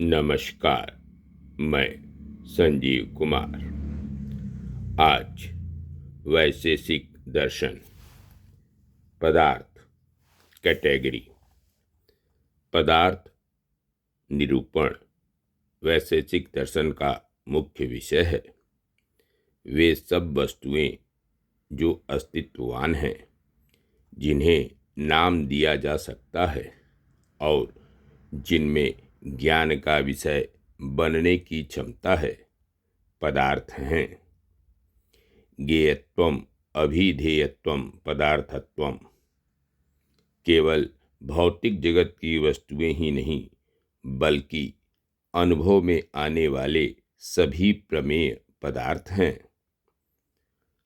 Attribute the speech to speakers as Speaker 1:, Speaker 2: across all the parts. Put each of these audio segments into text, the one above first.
Speaker 1: नमस्कार। मैं संजीव कुमार। आज वैशेषिक दर्शन पदार्थ कैटेगरी पदार्थ निरूपण वैशेषिक दर्शन का मुख्य विषय है। वे सब वस्तुएं जो अस्तित्ववान हैं, जिन्हें नाम दिया जा सकता है और जिनमें ज्ञान का विषय बनने की क्षमता है, पदार्थ हैं। ज्ञेयत्वम् अभिधेयत्वम् पदार्थत्वम्। केवल भौतिक जगत की वस्तुएं ही नहीं, बल्कि अनुभव में आने वाले सभी प्रमेय पदार्थ हैं।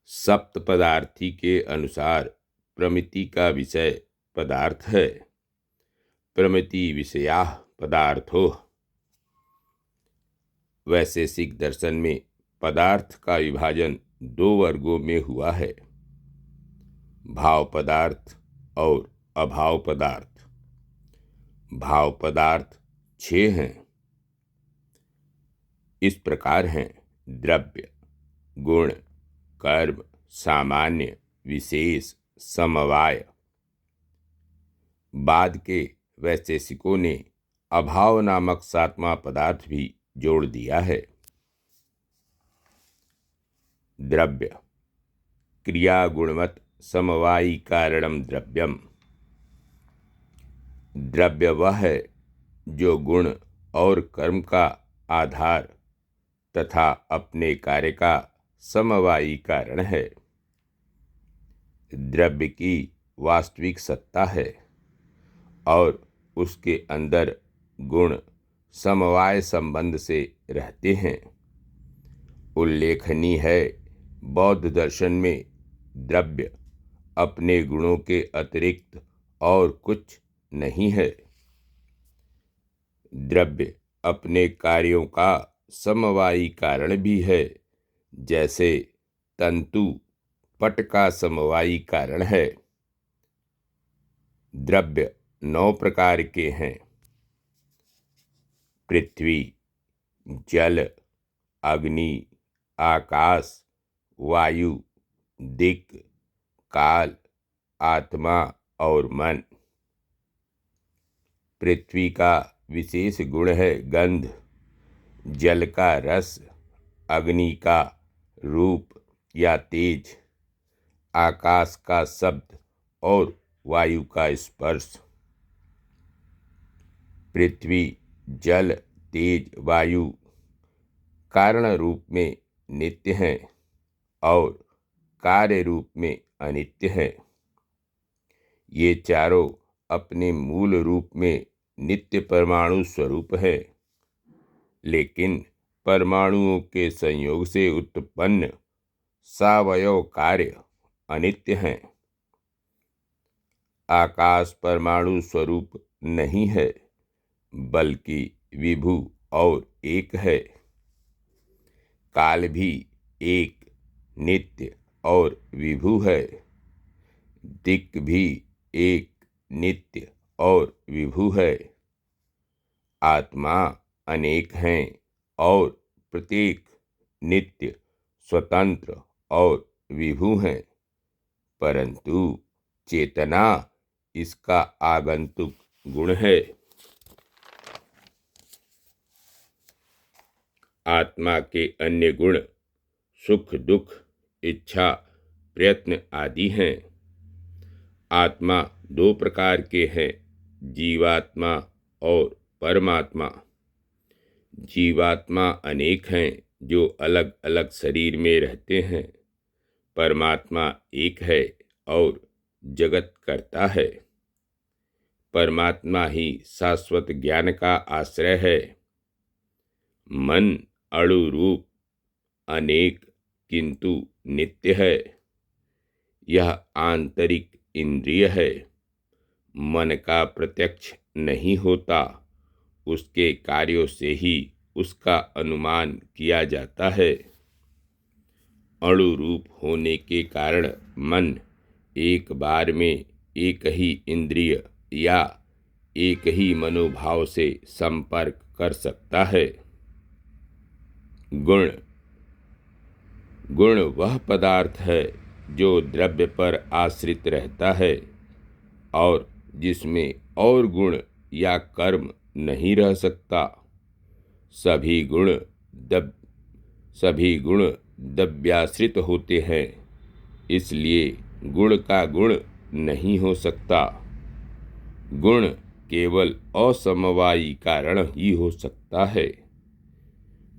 Speaker 1: सप्त पदार्थी के अनुसार प्रमिति का विषय पदार्थ है। प्रमिति विषयाः पदार्थो। वैशेषिक दर्शन में पदार्थ का विभाजन दो वर्गों में हुआ है, भाव पदार्थ और अभाव पदार्थ। भाव पदार्थ 6 हैं। इस प्रकार हैं: द्रव्य, गुण, कर्म, सामान्य, विशेष, समवाय। बाद के वैशेषिकों ने अभाव नामक 7वां पदार्थ भी जोड़ दिया है। द्रव्य क्रिया गुणवत् समवायी कारणम द्रव्यम। द्रव्य वह है जो गुण और कर्म का आधार तथा अपने कार्य का समवायी कारण है। द्रव्य की वास्तविक सत्ता है और उसके अंदर गुण समवाय संबंध से रहते हैं। उल्लेखनीय है, बौद्ध दर्शन में द्रव्य अपने गुणों के अतिरिक्त और कुछ नहीं है। द्रव्य अपने कार्यों का समवायी कारण भी है, जैसे तंतु पट का समवायी कारण है। द्रव्य 9 प्रकार के हैं: पृथ्वी, जल, अग्नि, आकाश, वायु, दिक्, काल, आत्मा और मन। पृथ्वी का विशेष गुण है गंध, जल का रस, अग्नि का रूप या तेज, आकाश का शब्द और वायु का स्पर्श। पृथ्वी, जल, तेज, वायु कारण रूप में नित्य हैं और कार्य रूप में अनित्य हैं। ये चारों अपने मूल रूप में नित्य परमाणु स्वरूप है, लेकिन परमाणुओं के संयोग से उत्पन्न सावयव कार्य अनित्य हैं। आकाश परमाणु स्वरूप नहीं है, बल्कि विभु और एक है। काल भी एक, नित्य और विभु है। दिक् भी एक, नित्य और विभु है। आत्मा अनेक हैं और प्रत्येक नित्य, स्वतंत्र और विभु हैं, परंतु चेतना इसका आगंतुक गुण है। आत्मा के अन्य गुण सुख, दुख, इच्छा, प्रयत्न आदि हैं। आत्मा 2 प्रकार के हैं, जीवात्मा और परमात्मा। जीवात्मा अनेक हैं जो अलग अलग शरीर में रहते हैं। परमात्मा एक है और जगत करता है। परमात्मा ही शाश्वत ज्ञान का आश्रय है। मन अणु रूप, अनेक किंतु नित्य है। यह आंतरिक इंद्रिय है। मन का प्रत्यक्ष नहीं होता, उसके कार्यों से ही उसका अनुमान किया जाता है। अणु रूप होने के कारण मन एक बार में एक ही इंद्रिय या एक ही मनोभाव से संपर्क कर सकता है। गुण। गुण वह पदार्थ है जो द्रव्य पर आश्रित रहता है और जिसमें और गुण या कर्म नहीं रह सकता। सभी गुण द्रव्याश्रित होते हैं, इसलिए गुण का गुण नहीं हो सकता। गुण केवल असमवायी कारण ही हो सकता है।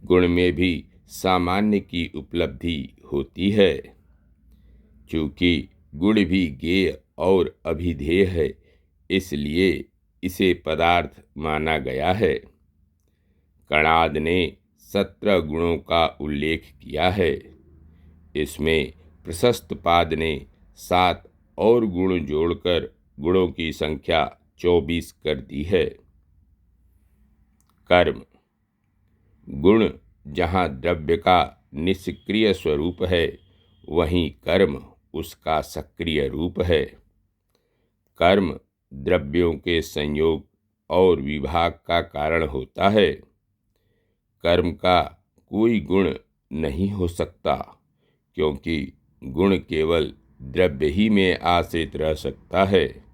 Speaker 1: गुण में भी सामान्य की उपलब्धि होती है। चूँकि गुण भी ज्ञेय और अभिधेय है, इसलिए इसे पदार्थ माना गया है। कणाद ने 17 गुणों का उल्लेख किया है। इसमें प्रशस्तपाद ने 7 और गुण जोड़कर गुणों की संख्या 24 कर दी है। कर्म। गुण जहाँ द्रव्य का निष्क्रिय स्वरूप है, वहीं कर्म उसका सक्रिय रूप है। कर्म द्रव्यों के संयोग और विभाग का कारण होता है। कर्म का कोई गुण नहीं हो सकता, क्योंकि गुण केवल द्रव्य ही में आश्रित रह सकता है।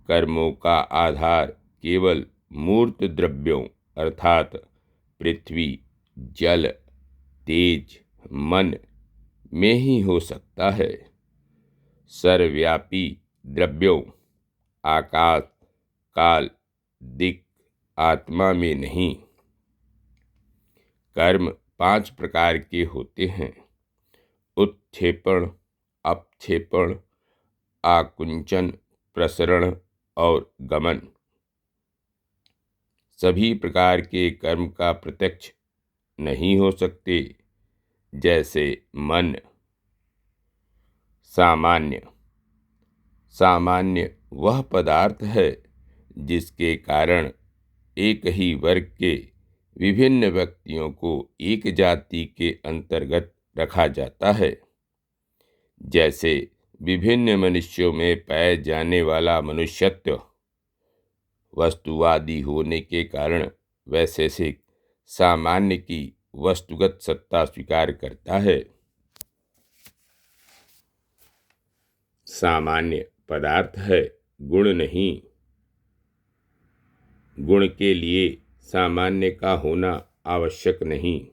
Speaker 1: कर्मों का आधार केवल मूर्त द्रव्यों अर्थात पृथ्वी, जल, तेज, मन में ही हो सकता है। सर्वव्यापी द्रव्यों आकाश, काल, दिक्, आत्मा में नहीं। कर्म 5 प्रकार के होते हैं: उत्क्षेपण, अपक्षेपण, आकुंचन, प्रसरण और गमन। सभी प्रकार के कर्म का प्रत्यक्ष नहीं हो सकते, जैसे मन। सामान्य। सामान्य वह पदार्थ है जिसके कारण एक ही वर्ग के विभिन्न व्यक्तियों को एक जाति के अंतर्गत रखा जाता है। जैसे विभिन्न मनुष्यों में पाए जाने वाला मनुष्यत्व वस्तुवादी होने के कारण वैशेषिक सामान्य की वस्तुगत सत्ता स्वीकार करता है। सामान्य पदार्थ है, गुण नहीं। गुण के लिए सामान्य का होना आवश्यक नहीं।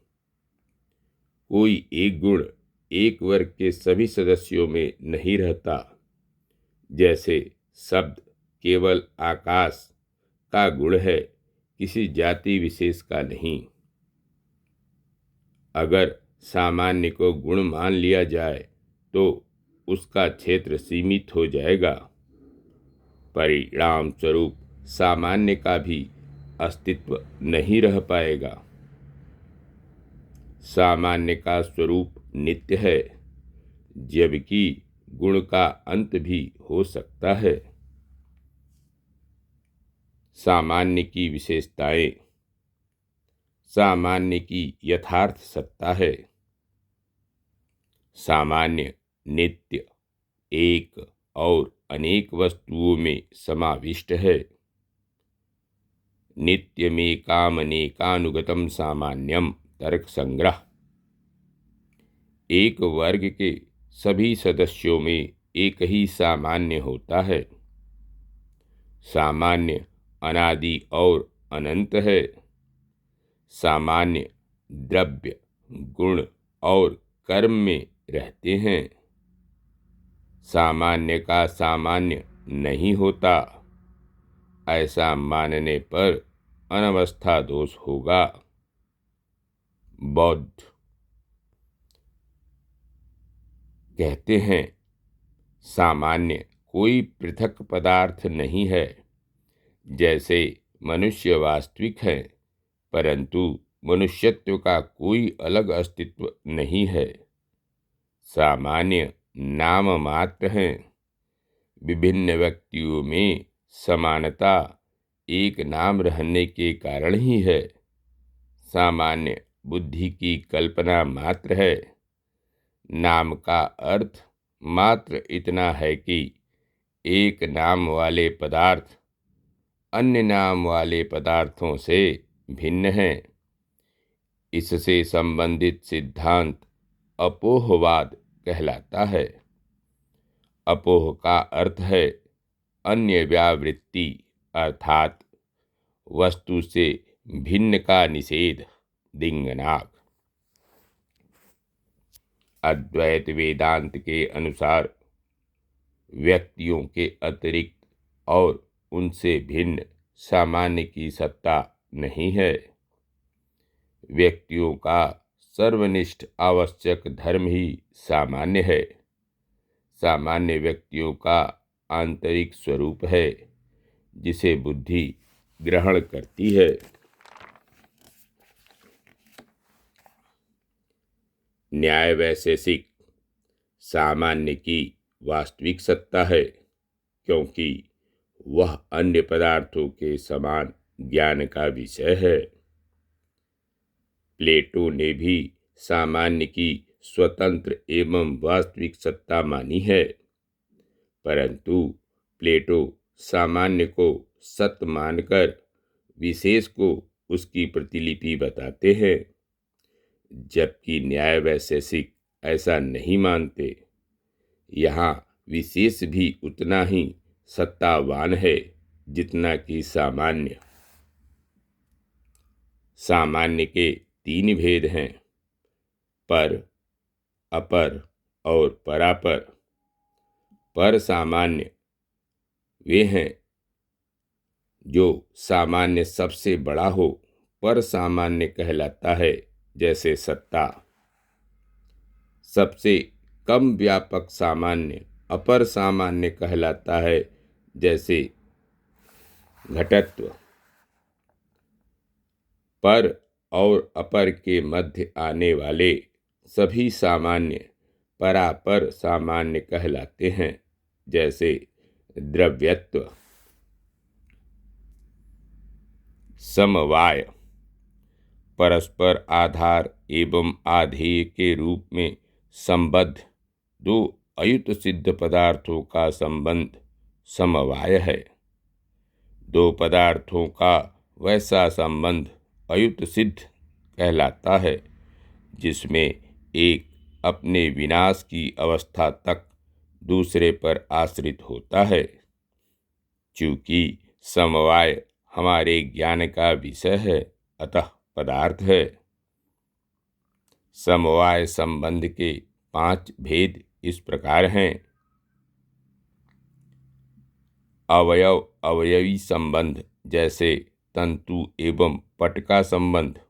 Speaker 1: कोई एक गुण एक वर्ग के सभी सदस्यों में नहीं रहता। जैसे शब्द केवल आकाश का गुण है, किसी जाति विशेष का नहीं। अगर सामान्य को गुण मान लिया जाए तो उसका क्षेत्र सीमित हो जाएगा। परिणाम स्वरूप सामान्य का भी अस्तित्व नहीं रह पाएगा। सामान्य का स्वरूप नित्य है, जबकि गुण का अंत भी हो सकता है। सामान्य की विशेषताएं। सामान्य की यथार्थ सत्ता है। सामान्य नित्य, एक और अनेक वस्तुओं में समाविष्ट है। नित्यमेकामनेकानुगतम सामान्यम तर्क संग्रह। एक वर्ग के सभी सदस्यों में एक ही सामान्य होता है। सामान्य अनादि और अनंत है। सामान्य द्रव्य, गुण और कर्म में रहते हैं। सामान्य का सामान्य नहीं होता, ऐसा मानने पर अनवस्था दोष होगा। बौद्ध कहते हैं, सामान्य कोई पृथक पदार्थ नहीं है। जैसे मनुष्य वास्तविक है, परंतु मनुष्यत्व का कोई अलग अस्तित्व नहीं है। सामान्य नाम मात्र हैं। विभिन्न व्यक्तियों में समानता एक नाम रहने के कारण ही है। सामान्य बुद्धि की कल्पना मात्र है। नाम का अर्थ मात्र इतना है कि एक नाम वाले पदार्थ अन्य नाम वाले पदार्थों से भिन्न हैं। इससे संबंधित सिद्धांत अपोहवाद कहलाता है। अपोह का अर्थ है अन्य व्यावृत्ति, अर्थात वस्तु से भिन्न का निषेध, दिंगनाग। अद्वैत वेदांत के अनुसार व्यक्तियों के अतिरिक्त और उनसे भिन्न सामान्य की सत्ता नहीं है। व्यक्तियों का सर्वनिष्ठ आवश्यक धर्म ही सामान्य है। सामान्य व्यक्तियों का आंतरिक स्वरूप है जिसे बुद्धि ग्रहण करती है। न्याय वैशेषिक सामान्य की वास्तविक सत्ता है, क्योंकि वह अन्य पदार्थों के समान ज्ञान का विषय है। प्लेटो ने भी सामान्य की स्वतंत्र एवं वास्तविक सत्ता मानी है, परंतु प्लेटो सामान्य को सत्य मानकर विशेष को उसकी प्रतिलिपि बताते हैं, जबकि न्याय वैशेषिक ऐसा नहीं मानते। यहाँ विशेष भी उतना ही सत्तावान है जितना कि सामान्य। सामान्य के 3 भेद हैं, पर, अपर और परापर। पर सामान्य वे हैं जो सामान्य सबसे बड़ा हो। पर सामान्य कहलाता है जैसे सत्ता। सबसे कम व्यापक सामान्य अपर सामान्य कहलाता है जैसे घटत्व। पर और अपर के मध्य आने वाले सभी सामान्य परापर सामान्य कहलाते हैं, जैसे द्रव्यत्व। समवाय परस्पर आधार एवं आधेय के रूप में संबद्ध 2 अयुत सिद्ध पदार्थों का संबंध समवाय है। 2 पदार्थों का वैसा संबंध अयुत सिद्ध कहलाता है जिसमें एक अपने विनाश की अवस्था तक दूसरे पर आश्रित होता है। चूंकि समवाय हमारे ज्ञान का विषय है, अतः पदार्थ है। समवाय संबंध के 5 भेद इस प्रकार हैं। अवयव अवयवी संबंध, जैसे तंतु एवं पट का संबंध।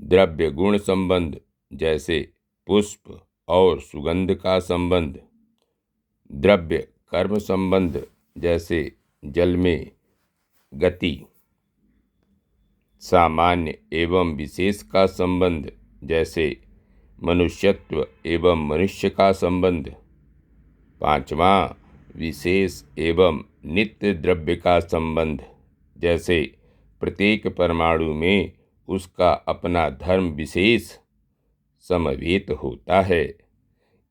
Speaker 1: द्रव्य गुण संबंध, जैसे पुष्प और सुगंध का संबंध। द्रव्य कर्म संबंध, जैसे जल में गति। सामान्य एवं विशेष का संबंध, जैसे मनुष्यत्व एवं मनुष्य का संबंध। 5वां विशेष एवं नित्य द्रव्य का संबंध, जैसे प्रत्येक परमाणु में उसका अपना धर्म विशेष समवेत होता है।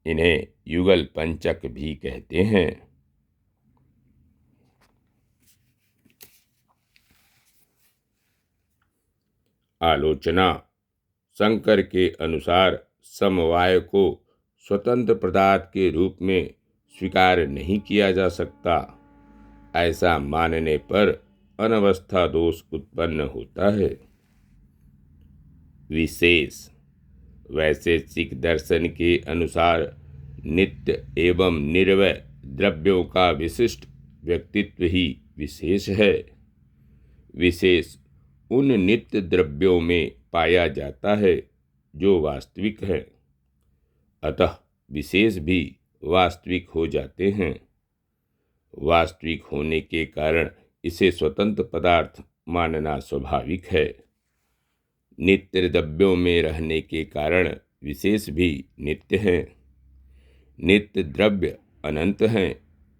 Speaker 1: इन्हें युगल पंचक भी कहते हैं। आलोचना। शंकर के अनुसार समवाय को स्वतंत्र पदार्थ के रूप में स्वीकार नहीं किया जा सकता। ऐसा मानने पर अनवस्था दोष उत्पन्न होता है। विशेष वैशेषिक दर्शन के अनुसार नित्य एवं निर्वय द्रव्यों का विशिष्ट व्यक्तित्व ही विशेष है। विशेष उन नित्य द्रव्यों में पाया जाता है जो वास्तविक है, अतः विशेष भी वास्तविक हो जाते हैं। वास्तविक होने के कारण इसे स्वतंत्र पदार्थ मानना स्वाभाविक है। नित्य द्रव्यों में रहने के कारण विशेष भी नित्य हैं। नित्य द्रव्य अनंत हैं,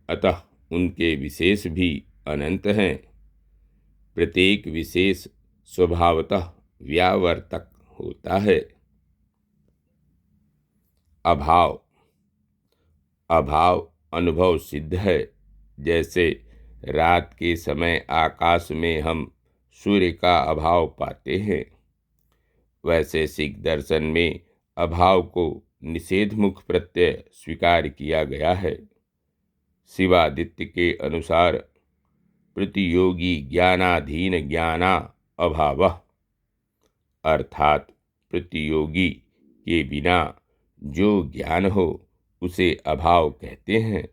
Speaker 1: अतः उनके विशेष भी अनंत हैं। प्रत्येक विशेष स्वभावतः व्यावर्तक होता है। अभाव अभाव अनुभव सिद्ध है। जैसे रात के समय आकाश में हम सूर्य का अभाव पाते हैं, वैसे सिख दर्शन में अभाव को निषेधमुख प्रत्यय स्वीकार किया गया है। शिवादित्य के अनुसार प्रतियोगी ज्ञानाधीन ज्ञाना अभावः, अर्थात प्रतियोगी के बिना जो ज्ञान हो उसे अभाव कहते हैं।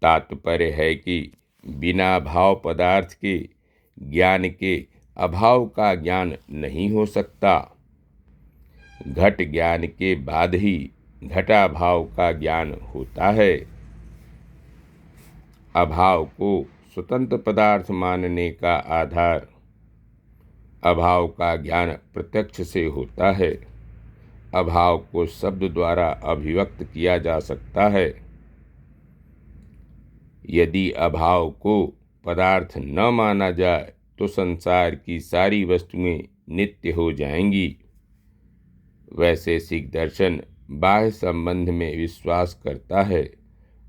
Speaker 1: तात्पर्य है कि बिना भाव पदार्थ के ज्ञान के अभाव का ज्ञान नहीं हो सकता। घट ज्ञान के बाद ही घटाभाव का ज्ञान होता है। अभाव को स्वतंत्र पदार्थ मानने का आधार अभाव का ज्ञान प्रत्यक्ष से होता है। अभाव को शब्द द्वारा अभिव्यक्त किया जा सकता है। यदि अभाव को पदार्थ न माना जाए तो संसार की सारी वस्तुएं नित्य हो जाएंगी। वैसे सिख दर्शन बाह्य संबंध में विश्वास करता है,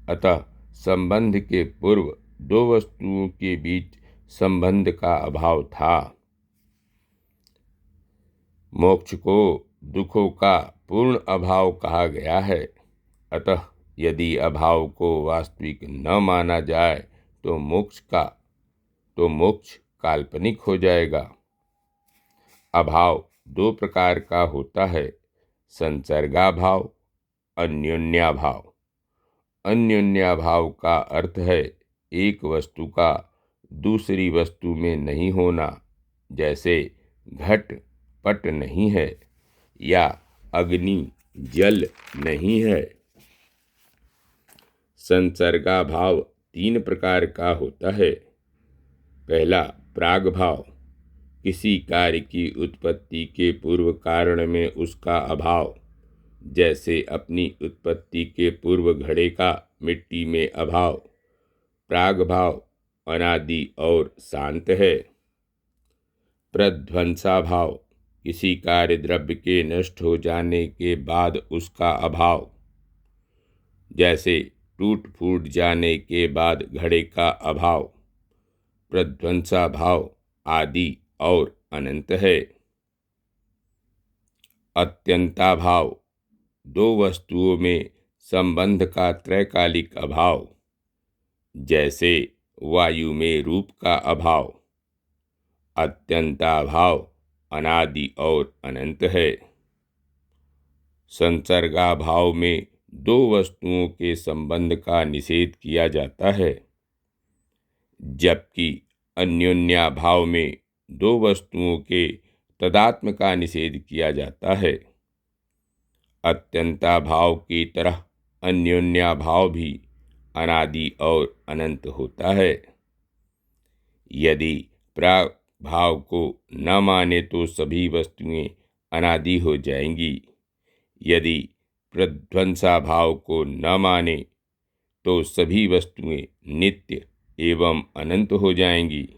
Speaker 1: अतः संबंध के पूर्व दो वस्तुओं के बीच संबंध का अभाव था। मोक्ष को दुखों का पूर्ण अभाव कहा गया है, अतः यदि अभाव को वास्तविक न माना जाए तो मोक्ष काल्पनिक हो जाएगा। अभाव दो प्रकार का होता है, संसर्गाभाव, अन्योन्याभाव। अन्योन्याभाव का अर्थ है एक वस्तु का दूसरी वस्तु में नहीं होना, जैसे घट पट नहीं है या अग्नि जल नहीं है। संसर्गाभाव तीन प्रकार का होता है। पहला प्रागभाव, किसी कार्य की उत्पत्ति के पूर्व कारण में उसका अभाव, जैसे अपनी उत्पत्ति के पूर्व घड़े का मिट्टी में अभाव। प्रागभाव अनादि और शांत है। प्रध्वंसाभाव, किसी कार्य द्रव्य के नष्ट हो जाने के बाद उसका अभाव, जैसे टूट फूट जाने के बाद घड़े का अभाव। प्रध्वंसाभाव आदि और अनंत है। अत्यंताभाव, दो वस्तुओं में संबंध का त्रैकालिक अभाव, जैसे वायु में रूप का अभाव। अत्यंताभाव अनादि और अनंत है। संसर्गाभाव में दो वस्तुओं के संबंध का निषेध किया जाता है, जबकि अन्योन्याभाव में दो वस्तुओं के तदात्म का निषेध किया जाता है। अत्यंताभाव की तरह अन्योन्याभाव भी अनादि और अनंत होता है। यदि प्रागभाव को न माने तो सभी वस्तुएं अनादि हो जाएंगी। यदि प्रध्वंसाभाव को न माने तो सभी वस्तुएं नित्य एवं अनंत हो जाएंगी।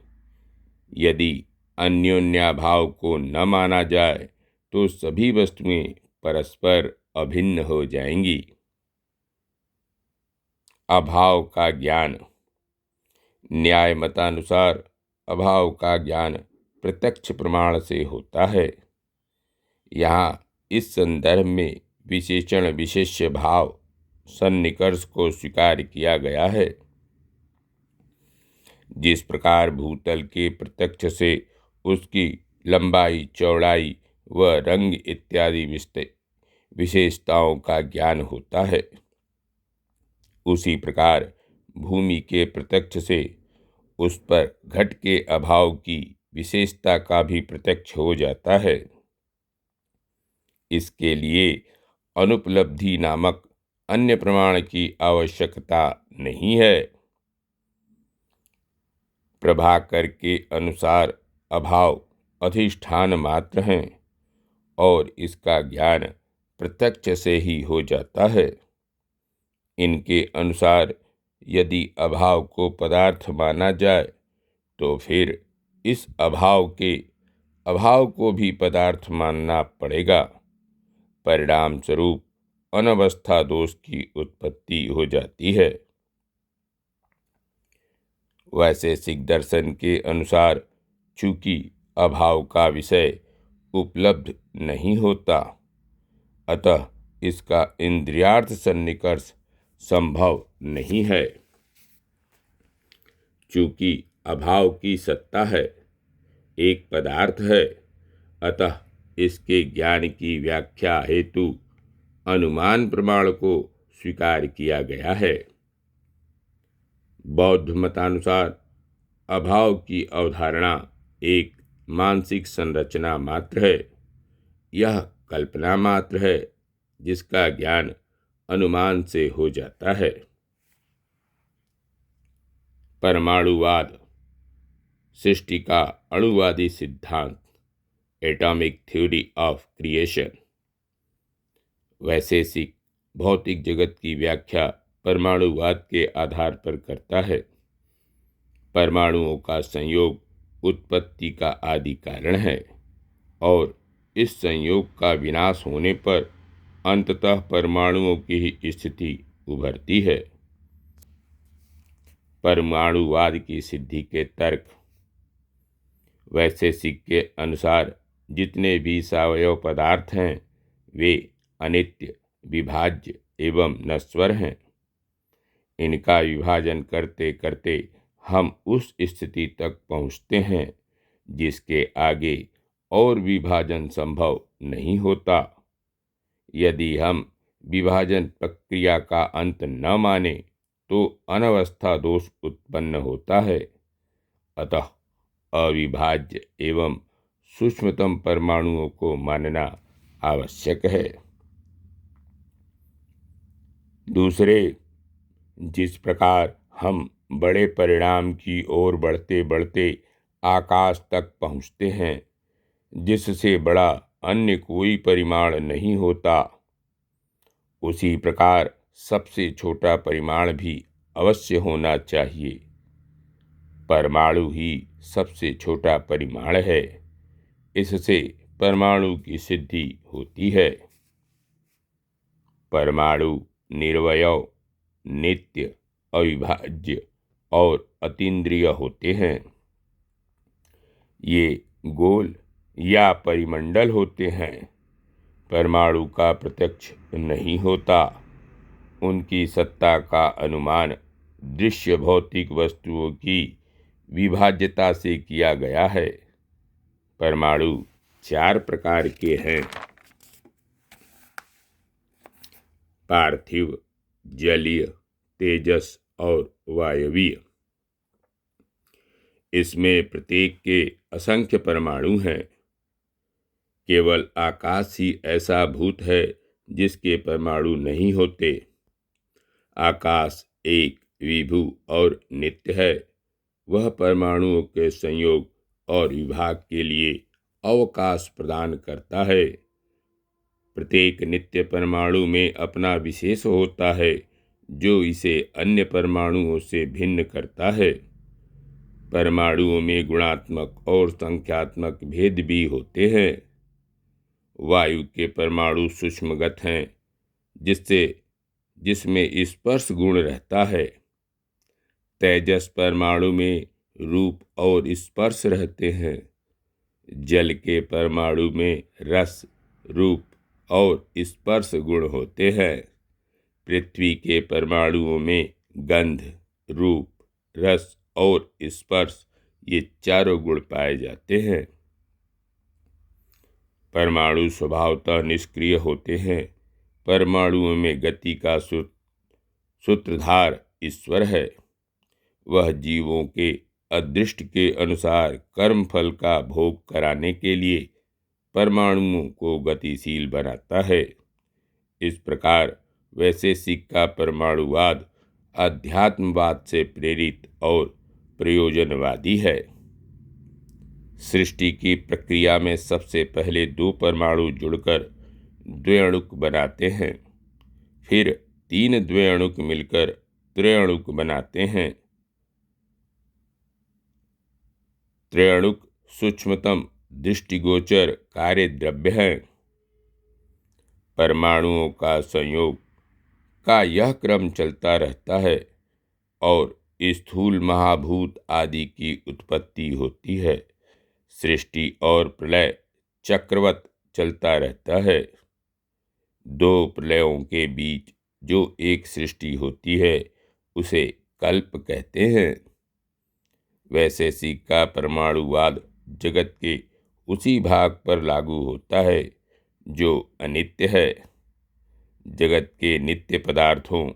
Speaker 1: यदि अन्योन्याभाव को न माना जाए तो सभी वस्तुएं परस्पर अभिन्न हो जाएंगी। अभाव का ज्ञान। न्याय मतानुसार अभाव का ज्ञान प्रत्यक्ष प्रमाण से होता है। यहाँ इस संदर्भ में विशेषण विशेष्य भाव सन्निकर्ष को स्वीकार किया गया है। जिस प्रकार भूतल के प्रत्यक्ष से उसकी लंबाई, चौड़ाई व रंग इत्यादि विशेषताओं का ज्ञान होता है, उसी प्रकार भूमि के प्रत्यक्ष से उस पर घट के अभाव की विशेषता का भी प्रत्यक्ष हो जाता है। इसके लिए अनुपलब्धि नामक अन्य प्रमाण की आवश्यकता नहीं है। प्रभाकर के अनुसार अभाव अधिष्ठान मात्र हैं और इसका ज्ञान प्रत्यक्ष से ही हो जाता है। इनके अनुसार यदि अभाव को पदार्थ माना जाए तो फिर इस अभाव को भी पदार्थ मानना पड़ेगा। परिणाम स्वरूप अनवस्था दोष की उत्पत्ति हो जाती है। वैशेषिक दर्शन के अनुसार चूंकि अभाव का विषय उपलब्ध नहीं होता, अतः इसका इंद्रियार्थ सन्निकर्ष संभव नहीं है। चूंकि अभाव की सत्ता है, एक पदार्थ है, अतः इसके ज्ञान की व्याख्या हेतु अनुमान प्रमाण को स्वीकार किया गया है। बौद्ध मतानुसार अभाव की अवधारणा एक मानसिक संरचना मात्र है। यह कल्पना मात्र है जिसका ज्ञान अनुमान से हो जाता है। परमाणुवाद सृष्टि का अणुवादी सिद्धांत, एटॉमिक थ्योरी ऑफ क्रिएशन। वैशेषिक भौतिक जगत की व्याख्या परमाणुवाद के आधार पर करता है। परमाणुओं का संयोग उत्पत्ति का आदि कारण है और इस संयोग का विनाश होने पर अंततः परमाणुओं की ही स्थिति उभरती है। परमाणुवाद की सिद्धि के तर्क। वैशेषिक के अनुसार जितने भी सावयव पदार्थ हैं वे अनित्य, विभाज्य एवं नश्वर हैं। इनका विभाजन करते करते हम उस स्थिति तक पहुँचते हैं जिसके आगे और विभाजन संभव नहीं होता। यदि हम विभाजन प्रक्रिया का अंत न माने तो अनवस्था दोष उत्पन्न होता है। अतः अविभाज्य एवं सूक्ष्मतम परमाणुओं को मानना आवश्यक है। दूसरे, जिस प्रकार हम बड़े परिणाम की ओर बढ़ते बढ़ते आकाश तक पहुँचते हैं, जिससे बड़ा अन्य कोई परिमाण नहीं होता, उसी प्रकार सबसे छोटा परिमाण भी अवश्य होना चाहिए। परमाणु ही सबसे छोटा परिमाण है। इससे परमाणु की सिद्धि होती है। परमाणु निर्वयव, नित्य, अविभाज्य और अतीन्द्रिय होते हैं। ये गोल या परिमंडल होते हैं। परमाणु का प्रत्यक्ष नहीं होता। उनकी सत्ता का अनुमान दृश्य भौतिक वस्तुओं की विभाज्यता से किया गया है। परमाणु 4 प्रकार के हैं: पार्थिव, जलीय, तेजस और वायवीय। इसमें प्रत्येक के असंख्य परमाणु हैं। केवल आकाश ही ऐसा भूत है जिसके परमाणु नहीं होते। आकाश एक विभु और नित्य है। वह परमाणुओं के संयोग और विभाग के लिए अवकाश प्रदान करता है। प्रत्येक नित्य परमाणु में अपना विशेष होता है जो इसे अन्य परमाणुओं से भिन्न करता है। परमाणुओं में गुणात्मक और संख्यात्मक भेद भी होते हैं। वायु के परमाणु सूक्ष्मगत हैं, जिसमें स्पर्श गुण रहता है। तेजस परमाणु में रूप और स्पर्श रहते हैं। जल के परमाणु में रस, रूप और स्पर्श गुण होते हैं। पृथ्वी के परमाणुओं में गंध, रूप, रस और स्पर्श, ये चारों गुण पाए जाते हैं। परमाणु स्वभावतः निष्क्रिय होते हैं। परमाणुओं में गति का सूत्रधार ईश्वर है। वह जीवों के अदृष्ट के अनुसार कर्म फल का भोग कराने के लिए परमाणुओं को गतिशील बनाता है। इस प्रकार वैशेषिक का परमाणुवाद अध्यात्मवाद से प्रेरित और प्रयोजनवादी है। सृष्टि की प्रक्रिया में सबसे पहले 2 परमाणु जुड़कर द्व्यणुक बनाते हैं। फिर 3 द्व्यणुक मिलकर त्रयणुक बनाते हैं। त्रयणुक सूक्ष्मतम दृष्टिगोचर कार्य द्रव्य है। परमाणुओं का संयोग का यह क्रम चलता रहता है और स्थूल महाभूत आदि की उत्पत्ति होती है। सृष्टि और प्रलय चक्रवत चलता रहता है। दो प्रलयों के बीच जो एक सृष्टि होती है उसे कल्प कहते हैं। वैशेषिक का परमाणुवाद जगत के उसी भाग पर लागू होता है जो अनित्य है। जगत के नित्य पदार्थों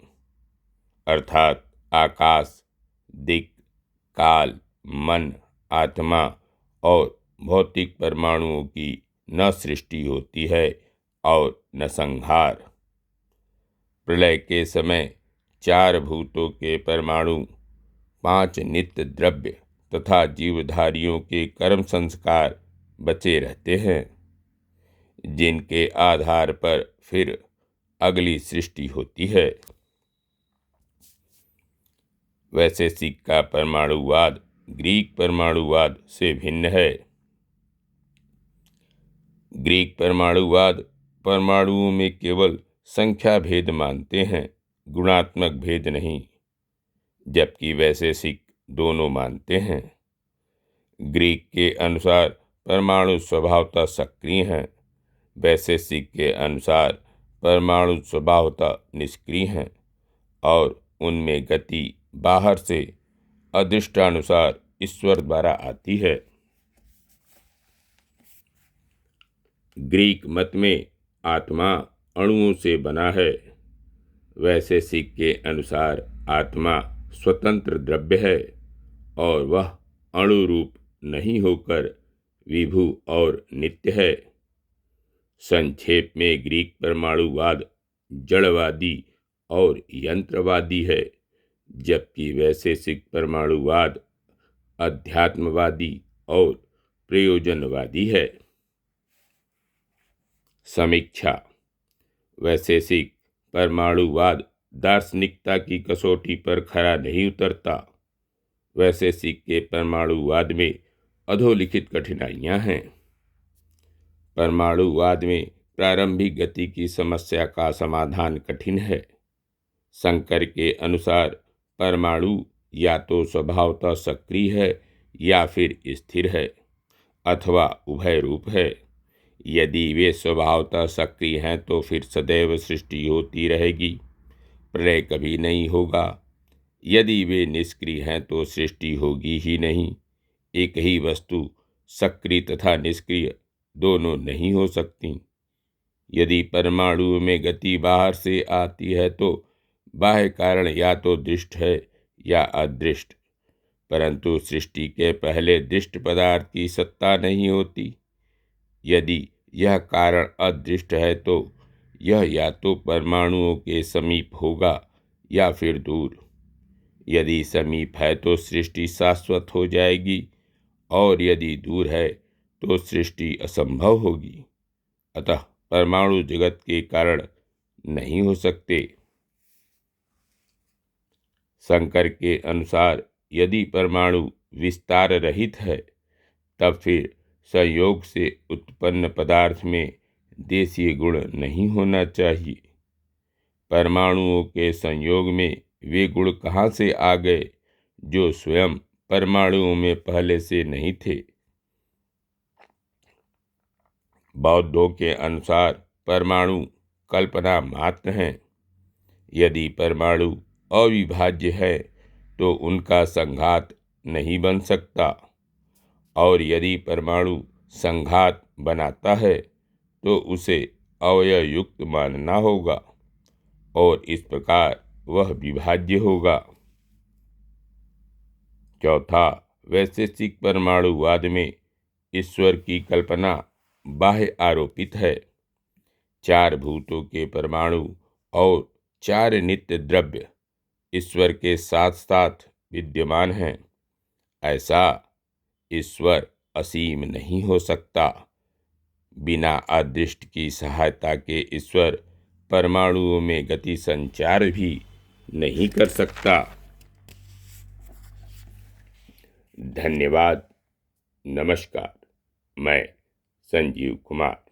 Speaker 1: अर्थात आकाश, दिक्, काल, मन, आत्मा और भौतिक परमाणुओं की न सृष्टि होती है और न संहार। प्रलय के समय 4 भूतों के परमाणु, 5 नित्य द्रव्य तथा जीवधारियों के कर्म संस्कार बचे रहते हैं, जिनके आधार पर फिर अगली सृष्टि होती है। वैशेषिक का परमाणुवाद ग्रीक परमाणुवाद से भिन्न है। ग्रीक परमाणुवाद परमाणुओं में केवल संख्या भेद मानते हैं, गुणात्मक भेद नहीं, जबकि वैशेषिक दोनों मानते हैं। ग्रीक के अनुसार परमाणु स्वभावतः सक्रिय हैं, वैशेषिक के अनुसार परमाणु स्वभावतः निष्क्रिय हैं और उनमें गति बाहर से अदृष्टानुसार ईश्वर द्वारा आती है। ग्रीक मत में आत्मा अणुओं से बना है। वैशेषिक के अनुसार आत्मा स्वतंत्र द्रव्य है और वह अणु रूप नहीं होकर विभु और नित्य है। संक्षेप में ग्रीक परमाणुवाद जड़वादी और यंत्रवादी है, जबकि वैशेषिक परमाणुवाद अध्यात्मवादी और प्रयोजनवादी है। समीक्षा। वैशेषिक परमाणुवाद दार्शनिकता की कसौटी पर खरा नहीं उतरता। वैशेषिक के परमाणुवाद में अधोलिखित कठिनाइयां हैं। परमाणुवाद में प्रारंभिक गति की समस्या का समाधान कठिन है। शंकर के अनुसार परमाणु या तो स्वभावतः सक्रिय है या फिर स्थिर है अथवा उभय रूप है। यदि वे स्वभावतः सक्रिय हैं तो फिर सदैव सृष्टि होती रहेगी, प्रलय कभी नहीं होगा। यदि वे निष्क्रिय हैं तो सृष्टि होगी ही नहीं। एक ही वस्तु सक्रिय तथा निष्क्रिय दोनों नहीं हो सकती। यदि परमाणु में गति बाहर से आती है तो बाह्य कारण या तो दृष्ट है या अदृष्ट, परंतु सृष्टि के पहले दृष्ट पदार्थ की सत्ता नहीं होती। यदि यह कारण अदृष्ट है तो यह या तो परमाणुओं के समीप होगा या फिर दूर। यदि समीप है तो सृष्टि शाश्वत हो जाएगी और यदि दूर है तो सृष्टि असंभव होगी। अतः परमाणु जगत के कारण नहीं हो सकते। शंकर के अनुसार यदि परमाणु विस्तार रहित है तब फिर संयोग से उत्पन्न पदार्थ में देशीय गुण नहीं होना चाहिए। परमाणुओं के संयोग में वे गुण कहाँ से आ गए जो स्वयं परमाणुओं में पहले से नहीं थे। बौद्धों के अनुसार परमाणु कल्पना मात्र हैं। यदि परमाणु अविभाज्य है तो उनका संघात नहीं बन सकता, और यदि परमाणु संघात बनाता है तो उसे अवयव युक्त मानना होगा और इस प्रकार वह विभाज्य होगा। चौथा, वैशेषिक परमाणुवाद में ईश्वर की कल्पना बाह्य आरोपित है। 4 भूतों के परमाणु और 4 नित्य द्रव्य ईश्वर के साथ साथ विद्यमान हैं। ऐसा ईश्वर असीम नहीं हो सकता। बिना अदृष्ट की सहायता के ईश्वर परमाणुओं में गति संचार भी नहीं कर सकता। धन्यवाद। नमस्कार। मैं संजीव कुमार।